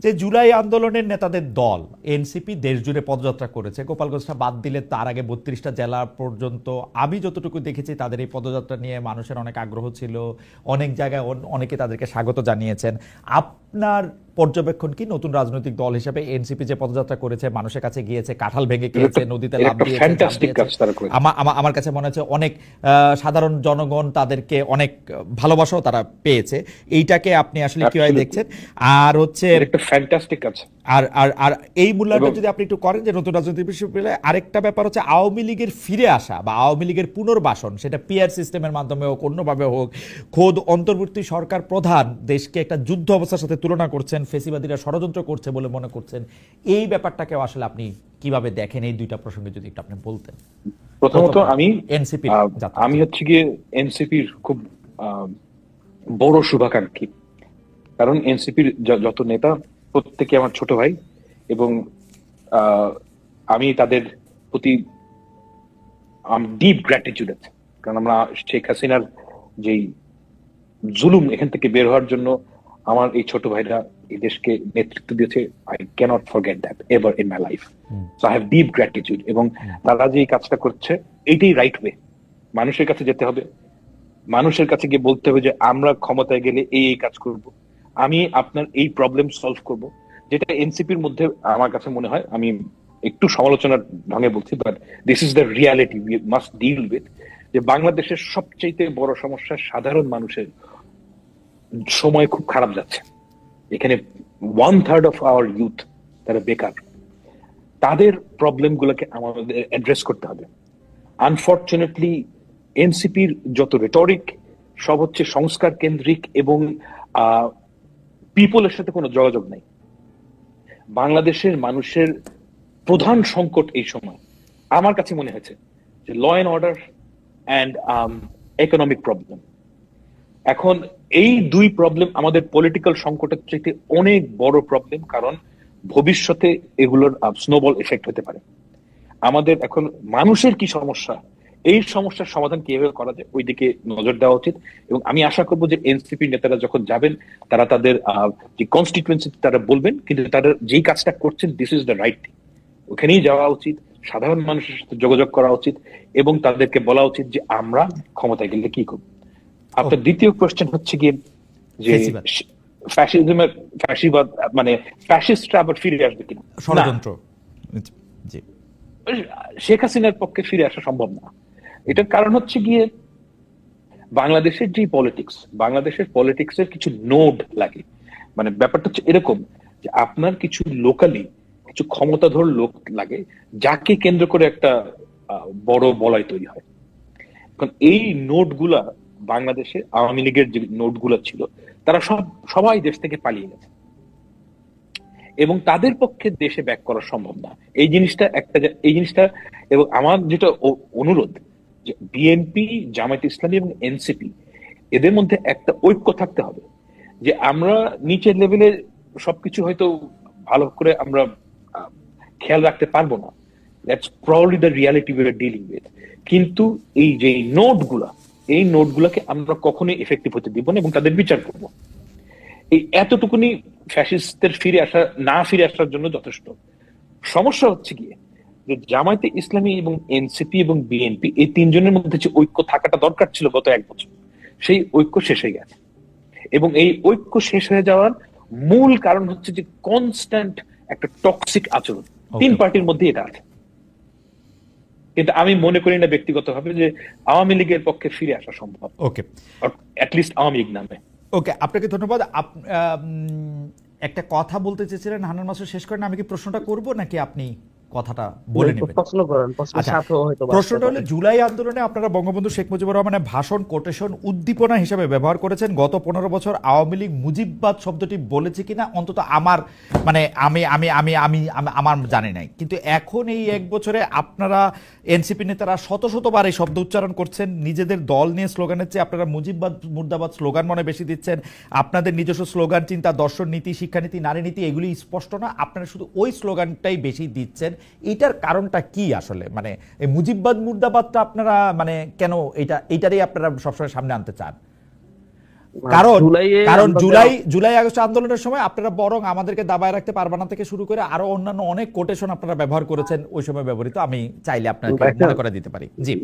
যে জুলাই আন্দোলনের নেতাদের দল এনসিপি দেশ জুড়ে পদযাত্রা করেছে, গোপালগঞ্জটা বাদ দিলে তার আগে 32টা জেলা পর্যন্ত আমি যতটুকু দেখেছি তাদের এই পদযাত্রা নিয়ে মানুষের অনেক আগ্রহ ছিল, অনেক জায়গায় অনেকে তাদেরকে স্বাগত জানিয়েছেন। আপনার পর্যবেক্ষণ কি নতুন রাজনৈতিক দল হিসেবে এনসিপি যে পদযাত্রা করেছে, মানুষের কাছে গিয়েছে, কাঁঠাল ভেঙে খেয়েছে, নদীতে লাফ দিয়েছে, আমার কাছে মনে হচ্ছে অনেক সাধারণ জনগণ তাদেরকে অনেক ভালোবাসাও তারা পেয়েছে। এইটাকে আপনি আসলে কিভাবে দেখছেন? আর হচ্ছে একটা ফ্যান্টাস্টিক কাজ। আর আর আর এই মূল্যায়নটা যদি আপনি একটু করেন যে নতুন রাজনৈতিক বিশ্ববিদ্যালয়ে আরেকটা ব্যাপার হচ্ছে আওয়ামী লীগের ফিরে আসা বা আওয়ামী লীগের পুনর্বাসন, সেটা পিআর সিস্টেমের মাধ্যমে হোক অন্যভাবে হোক। খোদ অন্তর্বর্তী সরকার প্রধান দেশকে একটা যুদ্ধ অবস্থার সাথে তুলনা করছেন, ফেসিবাদীরা ষড়যন্ত্র করছে বলে মনে করছেন। এই ব্যাপারটাকেও আসলে আপনি কিভাবে দেখেন? এই দুইটা প্রসঙ্গে যদি একটু আপনি বলতেন। প্রথমত আমি হচ্ছে গিয়ে এনসিপির খুব বড় শুভাকাঙ্ক্ষী, কারণ এনসিপির যত নেতা প্রত্যেকে আমার ছোট ভাই, এবং আমি তাদের প্রতি ডিপ গ্র্যাটিটিউড আছে। কারণ আমরা শেখ হাসিনার যেই জুলুম এখান থেকে বের হওয়ার জন্য আমার এই ছোট ভাইরা এই দেশকে নেতৃত্ব দিয়েছে। I cannot forget that ever in my life. So I have deep gratitude. এবং তারা যে এই কাজটা করছে এটাই রাইট ওয়ে। মানুষের কাছে যেতে হবে, মানুষের কাছে গিয়ে বলতে হবে যে আমরা ক্ষমতায় গেলে এই কাজ করব, আমি আপনার এই প্রবলেম সলভ করব, যেটা এনসিপির মধ্যে আমার কাছে মনে হয়। আমি একটু সমালোচনার ঢঙে বলছি, but this is the reality we must deal with. যে বাংলাদেশের সবচেয়ে বড় সমস্যা সাধারণ মানুষের সময় খুব খারাপ যাচ্ছে। এখানে 1/3 অফ আওয়ার ইউথ তারা বেকার। তাদের প্রবলেম গুলোকে আমাদের অ্যাড্রেস করতে হবে। আনফর্চুনেটলি এনসিপির যত রেটরিক সব হচ্ছে সংস্কার কেন্দ্রিক এবং পিপলের সাথে কোনো যোগাযোগ নাই। বাংলাদেশের মানুষের প্রধান সংকট এই সময় আমার কাছে মনে হয়েছে যে law and order and economic problem. এখন এই দুই প্রবলেম আমাদের পলিটিক্যাল সংকটের চাইতে অনেক বড় প্রবলেম, কারণ ভবিষ্যতে এগুলোর স্নোবল এফেক্ট হতে পারে। আমাদের এখন মানুষের কি সমস্যা, এই সমস্যার সমাধান কিভাবে করা যায় ওই দিকে নজর দেওয়া উচিত। এবং আমি আশা করবো যে এনসিপি নেতারা যখন যাবেন তারা তাদের যে কনস্টিটুয়েন্সি তারা বলবেন, কিন্তু তারা যেই কাজটা করছেন this is the right thing. ওখানেই যাওয়া উচিত, সাধারণ মানুষের সাথে যোগাযোগ করা উচিত এবং তাদেরকে বলা উচিত যে আমরা ক্ষমতায় গেলে কি করব। আপনার দ্বিতীয় কোয়েশ্চেন হচ্ছে গিয়ে যে ফ্যাসিজমের ফ্যাসিবাদ মানে ফ্যাসিস্টরা আবার ফিরে আসবে কিনা। ষড়যন্ত্র শেখ হাসিনার পক্ষে ফিরে আসা সম্ভব না। এটার কারণ হচ্ছে গিয়ে বাংলাদেশের যে পলিটিক্স, বাংলাদেশের পলিটিক্সের কিছু নোড লাগে। মানে ব্যাপারটা হচ্ছে এরকম যে আপনার কিছু লোকালি কিছু ক্ষমতাধর লোক লাগে যাকে কেন্দ্র করে একটা বড় বলয় তৈরি হয়। এখন এই নোটগুলা বাংলাদেশে আওয়ামী লীগের যে নোটগুলা ছিল তারা সবাই দেশ থেকে পালিয়ে গেছে এবং তাদের পক্ষে দেশে ব্যাক করা সম্ভব না। এই জিনিসটা এবং আমার যেটা অনুরোধ যে বিএনপি, জামায়াত ইসলামী এবং এনসিপি এদের মধ্যে একটা ঐক্য থাকতে হবে যে আমরা নিচের লেভেলে সবকিছু হয়তো ভালো করে আমরা খেয়াল রাখতে পারবো না, that's probably the reality we are dealing with. কিন্তু এই যে নোটগুলোকে আমরা কখনোই এফেক্টিভ হতে দিব না এবং তাদের বিচার করব। এই এতটুকুনি ফ্যাসিস্টদের ফিরে আসার জন্য যথেষ্ট। সমস্যা হচ্ছে গিয়ে যে জামায়াতে ইসলামী এবং এনসিপি এবং বিএনপি এই তিনজনের মধ্যে যে ঐক্য থাকাটা দরকার ছিল গত 1 বছর, সেই ঐক্য শেষ হয়ে গেছে। এবং এই ঐক্য শেষ হয়ে যাওয়ার মূল কারণ হচ্ছে যে কনস্ট্যান্ট একটা টক্সিক আচরণ তিন পার্টির মধ্যে এটা আছে। কিন্তু আমি মনে করি না ব্যক্তিগতভাবে যে আওয়ামী লীগের পক্ষে ফিরে আসা সম্ভব, অ্যাটলিস্ট আওয়ামী লীগ নামে। ওকে, আপনাকে ধন্যবাদ। একটা কথা বলতে চেয়েছিলেন হান্নান মাসুদ, শেষ করেন। আমি কি প্রশ্নটা করব নাকি আপনি কথাটা বলে নেবেন? প্রশ্নটা হলো, জুলাই আন্দোলনে আপনারা বঙ্গবন্ধু শেখ মুজিবুর রহমানের ভাষণ কোটেশন উদ্দীপনা হিসেবে ব্যবহার করেছেন। গত 15 বছর আওয়ামী লীগ মুজিববাদ শব্দটি বলেছে কিনা অন্তত আমার মানে আমার জানি নাই, কিন্তু এখন এই 1 বছরে আপনারা এনসিপি নেতারা শতবার এই শব্দ উচ্চারণ করছেন। নিজেদের দল নিয়ে স্লোগানের চেয়ে আপনারা মুজিববাদ মুর্দাবাদ স্লোগান মনে বেশি দিচ্ছেন। আপনাদের নিজস্ব স্লোগান, চিন্তা, দর্শন, নীতি, শিক্ষানীতি, নারী নীতি এগুলি স্পষ্ট না, আপনারা শুধু ওই স্লোগানটাই বেশি দিচ্ছেন। এটার কারণটা কি আসলে? মানে এই মুজিববাদ মুর্দাবাদটা আপনারা মানে কেন এইটারই আপনারা সবসময় সামনে আনতে চান? কারণ জুলাই আগস্ট আন্দোলনের সময় আপনারা বরং আমাদেরকে দাবায় রাখতে পারবা না থেকে শুরু করে আরো অন্যান্য অনেক কোটেশন আপনারা ব্যবহার করেছেন ওই সময় ব্যবহৃত, আমি চাইলে আপনাকে মনে করে দিতে পারি। জি,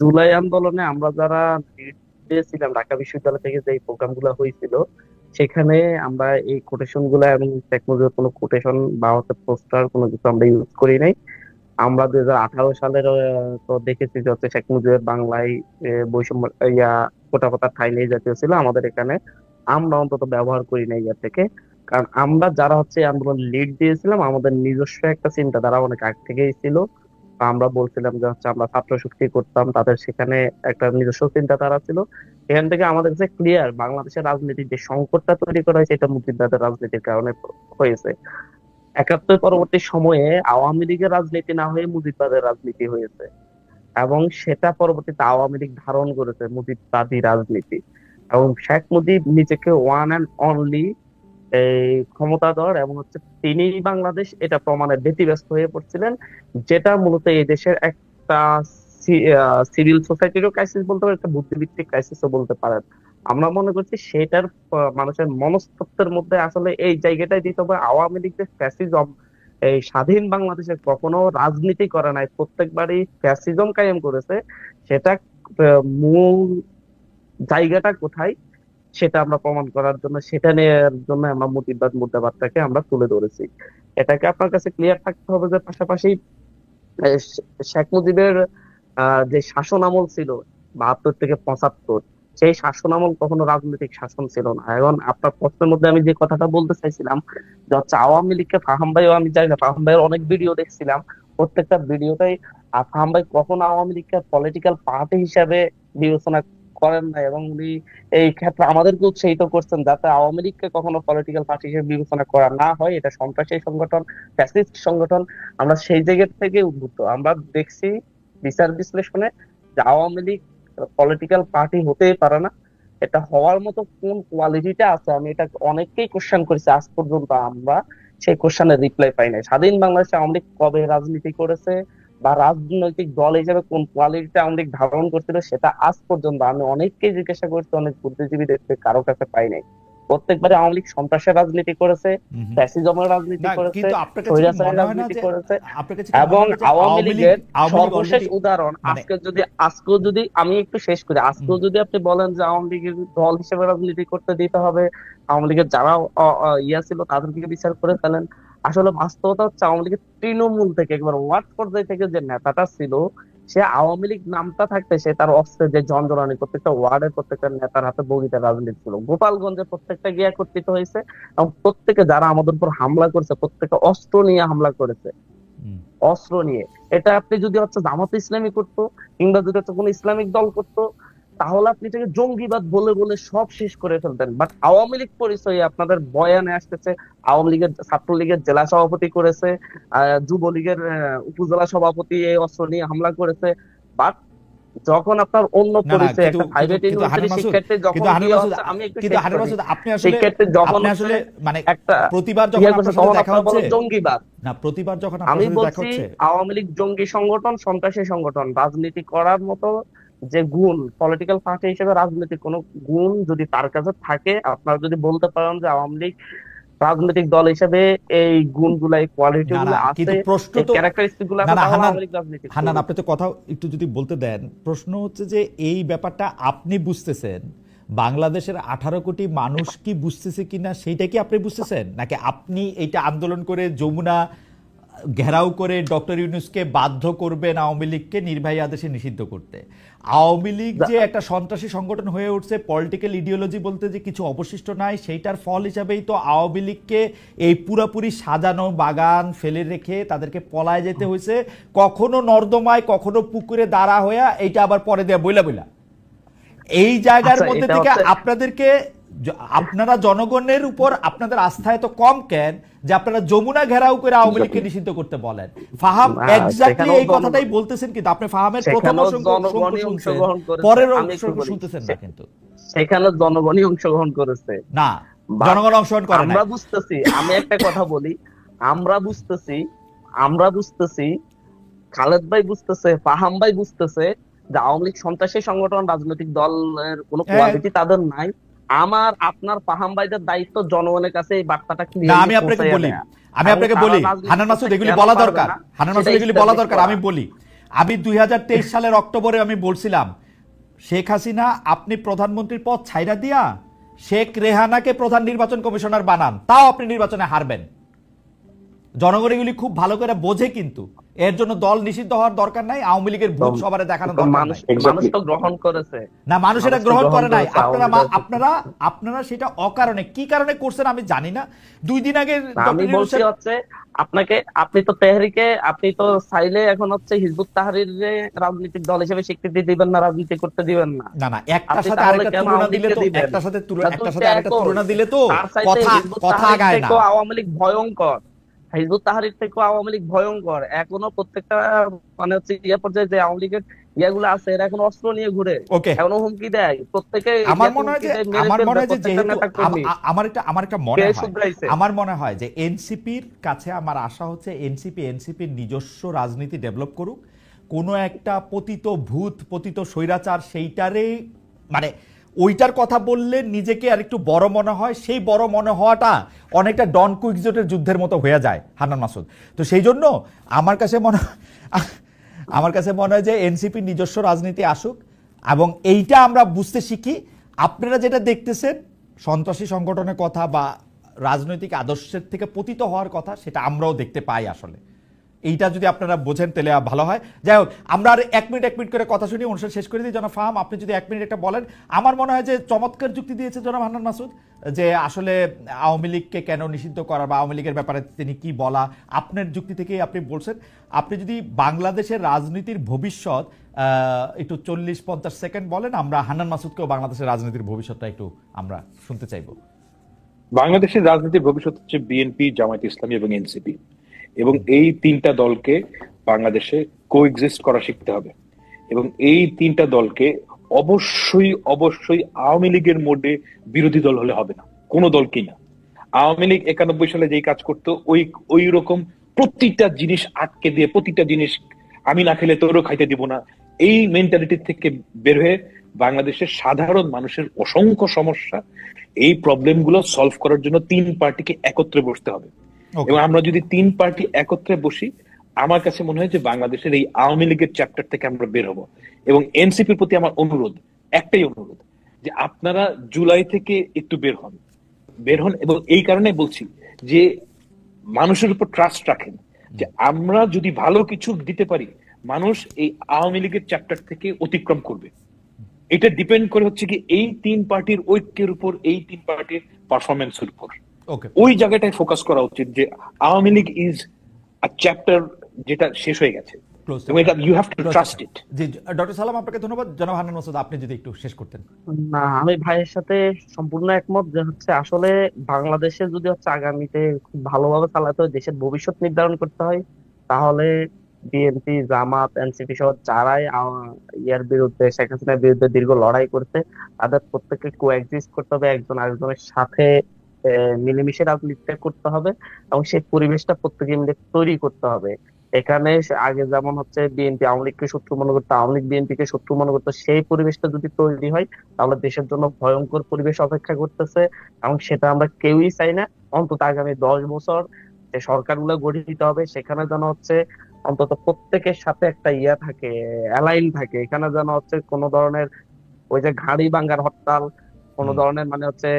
জুলাই আন্দোলনে আমরা যারা ছিলাম ঢাকা বিশ্ববিদ্যালয় থেকে যে প্রোগ্রাম গুলো হয়েছিল সেখানে আমরা এই কোটেশন গুলা এবং শেখ মুজিবের কোনো কোটেশন বা হচ্ছে পোস্টার কোনো কিছু আমরা ইউজ করি নাই। আমরা 2018 সালের তো দেখেছি যে হচ্ছে শেখ মুজিবের বাংলায় বৈষম্য কোটা কথা ঠাই নেই জাতীয় ছিল, আমাদের এখানে আমরা অন্তত ব্যবহার করি নাই ইয়ার থেকে। কারণ আমরা যারা হচ্ছে আন্দোলন লিড দিয়েছিলাম আমাদের নিজস্ব একটা চিন্তাধারা অনেক আগ থেকেই ছিল। আমরা বলছিলাম যে হচ্ছে আমরা ছাত্র শক্তি করতাম, তাদের সেখানে একটা নিজস্ব চিন্তাধারা ছিল। এখান থেকে আমাদের কাছে ক্লিয়ার বাংলাদেশের রাজনীতির যে সংকটটা তৈরি করা হয়েছে এটা মুক্তিযুদ্ধের রাজনীতির কারণে হয়েছে। 71 পরবর্তী সময়ে আওয়ামী লীগের রাজনীতি না হয়ে মুজিববাদের রাজনীতি হয়েছে এবং সেটা পরবর্তীতে আওয়ামী লীগ ধারণ করেছে মুজিববাদী রাজনীতি। এবং শেখ মুজিব নিজেকে ওয়ান অ্যান্ড অনলি এই ক্ষমতাধর এবং হচ্ছে তিনি বাংলাদেশ এটা প্রমাণে ব্যতিব্যস্ত হয়ে পড়ছিলেন, যেটা মূলত এই দেশের একটা সিভিল সোসাইটিরও ক্রাইসিস বলতে পারেন, একটা বুদ্ধিভিত্তিক ক্রাইসিসও বলতে পারেন। আমরা মনে করছি সেটার মানুষের মনস্তত্ত্বের মধ্যে আসলে এই জায়গাটাই দিতে হবে। আওয়ামী লীগ যে ফ্যাসিজম এই স্বাধীন বাংলাদেশে কখনো রাজনীতি করে নাই, প্রত্যেকবারই ফ্যাসিজম কায়েম করেছে। সেটা মূল জায়গাটা কোথায় সেটা আমরা প্রমাণ করার জন্য সেটা নেওয়ার জন্য আমরা মুর্দাবাদটাকে আমরা তুলে ধরেছি। এটাকে আপনার কাছে ক্লিয়ার থাকতে হবে যে পাশাপাশি শেখ মুজিবের যে শাসন আমল ছিল 72 থেকে 75, সেই শাসন আমল কখনো রাজনৈতিক শাসন ছিল না। এখন আপনার প্রশ্নের মধ্যে আমি যে কথাটা বলতে চাইছিলাম যে হচ্ছে আওয়ামী লীগকে ফাহাম ভাইও, আমি জানি না, ফাহাম ভাইয়ের অনেক ভিডিও দেখছিলাম, প্রত্যেকটা ভিডিওটাই ফাহাম ভাই কখনো আওয়ামী লীগকে পলিটিক্যাল পার্টি হিসাবে বিবেচনা করেন না এবং উনি এই ক্ষেত্রে আমাদেরকে উৎসাহিত করছেন যাতে আওয়ামী লীগকে কখনো পলিটিক্যাল পার্টি হিসেবে বিবেচনা করা না হয়। এটা সন্ত্রাসী সংগঠন, ফ্যাসিস্ট সংগঠন। আমরা সেই জায়গা থেকে উদ্বুদ্ধ। আমরা দেখছি বিচার বিশ্লেষণে যে আওয়ামী লীগ পলিটিক্যাল পার্টি হতেই পারে না। এটা হওয়ার মতো কোন কোয়ালিটিটা আছে আমি এটা অনেককেই কোশ্চেন করেছি, আজ পর্যন্ত আমরা সেই কোশ্চেনের রিপ্লাই পাই নাই। স্বাধীন বাংলাদেশে আওয়ামী লীগ কবে রাজনীতি করেছে বা রাজনৈতিক দল হিসেবে কোন কোয়ালিটিটা আওয়ামী লীগ ধারণ করছিল সেটা আজ পর্যন্ত আমি অনেককেই জিজ্ঞাসা করছি, অনেক বুদ্ধিজীবীদের কারো কাছে পাই নাই। প্রত্যেকবারে আওয়ামী লীগ সন্ত্রাসের রাজনীতি করেছে, ফ্যাসিজমের রাজনীতি করেছে, স্বৈরাচারের রাজনীতি করেছে। এবং আওয়ামী লীগের সর্বশেষ উদাহরণ আজকেও যদি আমি একটু শেষ করি, আজকেও যদি আপনি বলেন যে আওয়ামী লীগের দল হিসেবে রাজনীতি করতে দিতে হবে, আওয়ামী লীগের যারা ছিল তাদেরকে বিচার করে ফেলেন, আসলে বাস্তবতা হচ্ছে আওয়ামী লীগের তৃণমূল থেকে একবার ওয়ার্ড পর্যায়ে থেকে যে নেতাটা ছিল সে আওয়ামী লীগ নামটা থাকতে সে তার অস্ত্রে যে জনজনানি, প্রত্যেকটা ওয়ার্ডের প্রত্যেকটা নেতার হাতে বগিতে রাজনীতি ছিল। গোপালগঞ্জে প্রত্যেকটা গিয়ে একত্রিত হয়েছে এবং প্রত্যেকে যারা আমাদের উপর হামলা করেছে প্রত্যেকটা অস্ত্র নিয়ে হামলা করেছে, অস্ত্র নিয়ে। এটা আপনি যদি হচ্ছে জামাত ইসলামী করতো কিংবা যদি হচ্ছে কোনো ইসলামিক দল করতো তাহলে আপনি এটাকে জঙ্গিবাদ বলে বলে সব শেষ করে ফেলতেন। বাট আওয়ামী লীগ পরিচয়ে আপনাদের বয়ানে আসতেছে আওয়ামী লীগের, ছাত্রলীগের জেলা সভাপতি করেছে, যুবলীগের উপজেলা সভাপতি এই অস্ত্র নিয়ে হামলা করেছে। বাট যখন আপনার অন্য পরিচয় একটা প্রাইভেট ইউনিভার্সিটি শিক্ষার্থী যখন আমি একটু শিক্ষার্থী যখন আসলে মানে একটা প্রতিবার যখন আপনার সাথে দেখা হচ্ছে জঙ্গিবাদ না, প্রতিবার যখন আমি বলছি আওয়ামী লীগ জঙ্গি সংগঠন, সন্ত্রাসী সংগঠন, রাজনীতি করার মতো যে গুণ পলিটিক্যাল পার্টি হিসেবে রাজনৈতিক কোন গুণ যদি তার কাছে থাকে, আপনারা যদি বলতে পারেন যে আওয়ামী লীগ রাজনৈতিক দল হিসেবে এই গুণগুলো এই কোয়ালিটি গুলো আছে, এই ক্যারেক্টারিস্টিক গুলো আছে, তাহলে আওয়ামী লীগ রাজনীতি। হান্নান, আপনি তো কথা একটু যদি বলতে দেন। প্রশ্ন হচ্ছে যে এই ব্যাপারটা আপনি বুঝতেছেন, বাংলাদেশের 18 কোটি মানুষ কি বুঝতেছে কিনা সেইটা কি আপনি বুঝতেছেন, নাকি আপনি এইটা আন্দোলন করে যমুনা ঘেরাও করে ডক্টর ইউনূসকে বাধ্য করবেন আওয়ামী লীগকে নির্বাহী আদেশে নিষিদ্ধ করতে? আওয়ামী লীগ যে একটা সন্ত্রাসী সংগঠন হয়ে উঠছে, পলিটিক্যাল ইডিওলজি বলতে যে কিছু অবশিষ্ট নাই, সেইটার ফল হিসাবেই তো আওয়ামী লীগকে এই পুরাপুরি সাজানো বাগান ফেলে রেখে তাদেরকে পলায় যেতে হয়েছে, কখনো নর্দমায় কখনো পুকুরে দাঁড়া হইয়া, এইটা আবার পরে দেয়া বইলা বইলা। এই জায়গার মধ্যে থেকে আপনাদেরকে, আপনারা জনগণের উপর আপনাদের আস্থা এত কম কেন যে আপনারা যমুনা ঘেরাও করে আওয়ামী লীগকে নিষিদ্ধ করতে বলেন? ফাহাম এক্স্যাক্টলি এই কথাটাই বলতেছেন, কিন্তু আপনি ফাহামের প্রথম পরের শুনতেছেন না, কিন্তু সেখানে জনগণই অংশগ্রহণ করেছে না, জনগণ অংশগ্রহণ করে না। আমরা বুঝতেছি, আমি একটা কথা বলি, আমরা বুঝতেছি, খালেদ ভাই বুঝতেছে, ফাহাম ভাই বুঝতেছে যে আওয়ামী লীগ সন্ত্রাসী সংগঠন, রাজনৈতিক দলের কোনো কোয়ালিটি তাদের নাই। আমার আপনার ফাহাম ভাইদের দায়িত্ব জনগণের কাছে এই বার্তাটা না, ক্লিয়ারলি আমি আপনাকে পৌঁছায় বলি, দেয়া। আমি এবং আপনাকে তারা বলি, রাজনীতি হান্নান মাসুদ করতে এগুলি কেন বলা পারবে দরকার, না, হান্নান মাসুদ সেটা এগুলি বলা establish দরকার। করা। আমি বলি, আমি 2023 সালের অক্টোবরে আমি বলছিলাম, শেখ হাসিনা আপনি প্রধানমন্ত্রীর পদ ছাইরা দিয়া শেখ রেহানাকে প্রধান নির্বাচন কমিশনার বানান, তাও আপনি নির্বাচনে হারবেন। জনগণ এগুলি খুব ভালো করে বোঝে, কিন্তু এর জন্য দল নিষিদ্ধ হওয়ার দরকার নাই, আওয়ামী লীগের ভূত সবারে দেখানো দরকার মানুষ নাই। মানুষ তো গ্রহণ করেছে, না, মানুষ এটা মানুষ তো গ্রহণ গ্রহণ করে নাই। করেছে, আপনারা আওয়ামী লীগের আপনারা আপনারা সেটা অকারণে কি কারণে করছেন আমি জানি না। 2 দিন আগে না, আমি বলছি হচ্ছে আপনাকে, আপনি তো তেহরিকে, আপনি তো চাইলে এখন হচ্ছে হিজবুত তাহরীরে রাজনৈতিক দল হিসেবে স্বীকৃতি দিবেন না, রাজনীতি করতে দিবেন না। না না, একটার আপনি সাথে তাহলে আরেকটা কেন তুলনা আওয়ামী দিলে তো, লীগকে দিবেন? একটার সাথে না, একটার সাথে দুইটা আরেকটা একই। তুলনা দিলে তো তার চাইতে কথা হিজবুত কথা তাহরীর আগায় না। থেকেও আওয়ামী লীগ ভয়ঙ্কর, হিজবুত তাহরীর থেকেও আওয়ামী লীগ ভয়ঙ্কর। এখনো প্রত্যেকটা মানে হচ্ছে পর্যায়ে যে আওয়ামী লীগের ইয়াগুলো আছে, এরা এখন অস্ত্র নিয়ে ঘুরে, ওকে, এখনো হুমকি দেয় প্রত্যেকে। আমার মনে হয় যে যেহেতু আমার একটা মনে হয়, শুধরাইছে। আমার মনে হয় যে এনসিপির কাছে আমার আশা হচ্ছে এনসিপির নিজস্ব রাজনীতি ডেভেলপ করুক, কোনো একটা পতিত ভূত, পতিত স্বৈরাচার, সেইটারে মানে ওইটার কথা বললে নিজেকে আর একটু বড় মনে হয়, সেই বড় মনে হওয়াটা অনেকটা ডন কুইকজোটের যুদ্ধের মতো হয়ে যায় হান্নান মাসুদ। তো সেই জন্য আমার কাছে মনে হয় যে এনসিপির নিজস্ব রাজনীতি আসুক, এবং এইটা আমরা বুঝতে শিখি। আপনারা যেটা দেখতেছেন সন্ত্রাসী সংগঠনের কথা বা রাজনৈতিক আদর্শের থেকে পতিত হওয়ার কথা, সেটা আমরাও দেখতে পাই আসলে। এইটা যদি আপনারা বোঝেন তাহলে ভালো হয়। যাই হোক, আমরা আর 1 মিনিট করে কথা শুনি, অনুষ্ঠান শেষ করে দিই। জনাব ফাহাম, আপনি যদি 1 মিনিট একটা বলেন। আমার মনে হয় যে চমৎকার যুক্তি দিয়েছে জনাব হান্নান মাসুদ, যে আসলে আওয়ামী লীগকে কেন নিষিদ্ধ করা বা আওয়ামী লীগের ব্যাপারে তিনি কি বলা, আপনার যুক্তি থেকেই আপনি বলছেন। আপনি যদি বাংলাদেশের রাজনীতির ভবিষ্যৎ একটু 40-50 সেকেন্ড বলেন, আমরা হান্নান মাসুদকেও বাংলাদেশের রাজনীতির ভবিষ্যৎটা একটু আমরা শুনতে চাইবো। বাংলাদেশের রাজনীতির ভবিষ্যৎ হচ্ছে বিএনপি, জামায়াত ইসলামী এবং এনসিপি, এবং এই 3টা দলকে বাংলাদেশে কোএক্সিস্ট করা শিখতে হবে। এবং এই 3টা দলকে অবশ্যই অবশ্যই আওয়ামী লীগের মোডে বিরোধী দল হলে হবে না, কোনো দলকেই না। আওয়ামী লীগ 91 সালে যেই কাজ করতো, ওই রকম প্রতিটা জিনিস আটকে দিয়ে, প্রতিটা জিনিস আমি না খেলে তোরও খাইতে দিব না, এই মেন্টালিটি থেকে বের হয়ে বাংলাদেশের সাধারণ মানুষের অসংখ্য সমস্যা, এই প্রবলেম গুলো সলভ করার জন্য 3 পার্টিকে একত্রে বসতে হবে। এবং আমরা যদি 3 পার্টি একত্রে বসি, আমার কাছে মনে হয় যে বাংলাদেশের এই আওয়ামী লীগের চ্যাপ্টার থেকে আমরা বের হবো। এবং এনসিপির প্রতি আমার অনুরোধ, একটাই অনুরোধ, যে আপনারা জুলাই থেকে একটু বের হন এবং এই কারণে বলছি যে মানুষের উপর ট্রাস্ট রাখেন, যে আমরা যদি ভালো কিছু দিতে পারি, মানুষ এই আওয়ামী লীগের চ্যাপ্টার থেকে অতিক্রম করবে। এটা ডিপেন্ড করে হচ্ছে কি এই 3 পার্টির ঐক্যের উপর, এই 3 পার্টির পারফরমেন্সের উপর। ওই জায়গাটায় ফোকাস করা উচিত যে Awami League is a chapter যেটা শেষ হয়ে গেছে। You have to trust it. জি, ডক্টর সালাম, আপনাকে ধন্যবাদ। জনাব হান্নান মাসুদ, আপনি যদি একটু শেষ করতেন। না, আমি ভাইয়ের সাথে সম্পূর্ণ একমত যে হচ্ছে আসলে বাংলাদেশে যদি হচ্ছে আগামীতে খুব ভালোভাবে চালাতে হয়, দেশের ভবিষ্যৎ নির্ধারণ করতে হয়, তাহলে বিএনপি, জামাত, এনসিপি সহ যারাই ইয়ার বিরুদ্ধে, শেখ হাসিনার বিরুদ্ধে দীর্ঘ লড়াই করতে, তাদের প্রত্যেককে কোএক্সিস্ট করতে হবে, একজন আরেকজনের সাথে মিলেমিশে রাজনীতিটা করতে হবে, এবং সেই পরিবেশটা প্রত্যেকে মিলে তৈরি করতে হবে। এখানে আগে যেমন হচ্ছে বিএনপি আওয়ামী লীগকে শত্রু মনে করতো, আওয়ামী লীগ বিএনপিকে শত্রু মনে করতো, সেই পরিবেশটা যদি তৈরি হয়, তাহলে দেশের জন্য ভয়ঙ্কর পরিবেশ অপেক্ষা করতেছে, এবং সেটা আমরা কেউই চাই না। অন্তত আগামী 10 বছর যে সরকারগুলো গঠিত হবে, সেখানে যেন হচ্ছে অন্তত প্রত্যেকের সাথে একটা ইয়া থাকে, অ্যালাইন থাকে। এখানে যেন হচ্ছে কোনো ধরনের ওই যে ঘাড়ি ভাঙ্গার হরতাল, কোনো ধরনের মানে হচ্ছে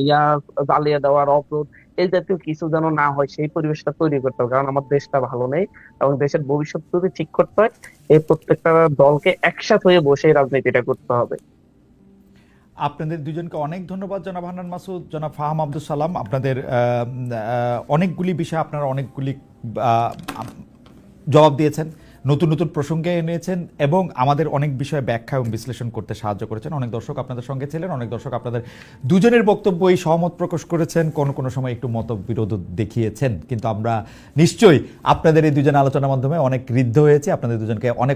ইয়া জ্বালিয়ে দেওয়ার অবরোধ, এই জাতীয় কিছু যেন না হয়, সেই পরিবেশটা তৈরি করতে হবে। কারণ আমার দেশটা ভালো নেই, এবং দেশের ভবিষ্যৎ যদি ঠিক করতে হয়, এই প্রত্যেকটা দলকে একসাথে হয়ে বসে রাজনীতিটা করতে হবে। আপনাদের দুজনকে অনেক ধন্যবাদ, জনাব হান্নান মাসুদ, জনাব ফাহাম আব্দুল সালাম। আপনাদের অনেকগুলি বিষয়, আপনারা অনেকগুলি জবাব দিয়েছেন, নতুন নতুন প্রসঙ্গে এনেছেন, এবং আমাদের অনেক বিষয়ে ব্যাখ্যা এবং বিশ্লেষণ করতে সাহায্য করেছেন। অনেক দর্শক আপনাদের সঙ্গে ছিলেন, অনেক দর্শক আপনাদের দুজনের বক্তব্যই সহমত প্রকাশ করেছেন, কোনো সময় একটু মতবিরোধ দেখিয়েছেন, কিন্তু আমরা নিশ্চয়ই আপনাদের এই দুজন আলোচনার মাধ্যমে অনেক ঋদ্ধ হয়েছে। আপনাদের দুজনকে অনেক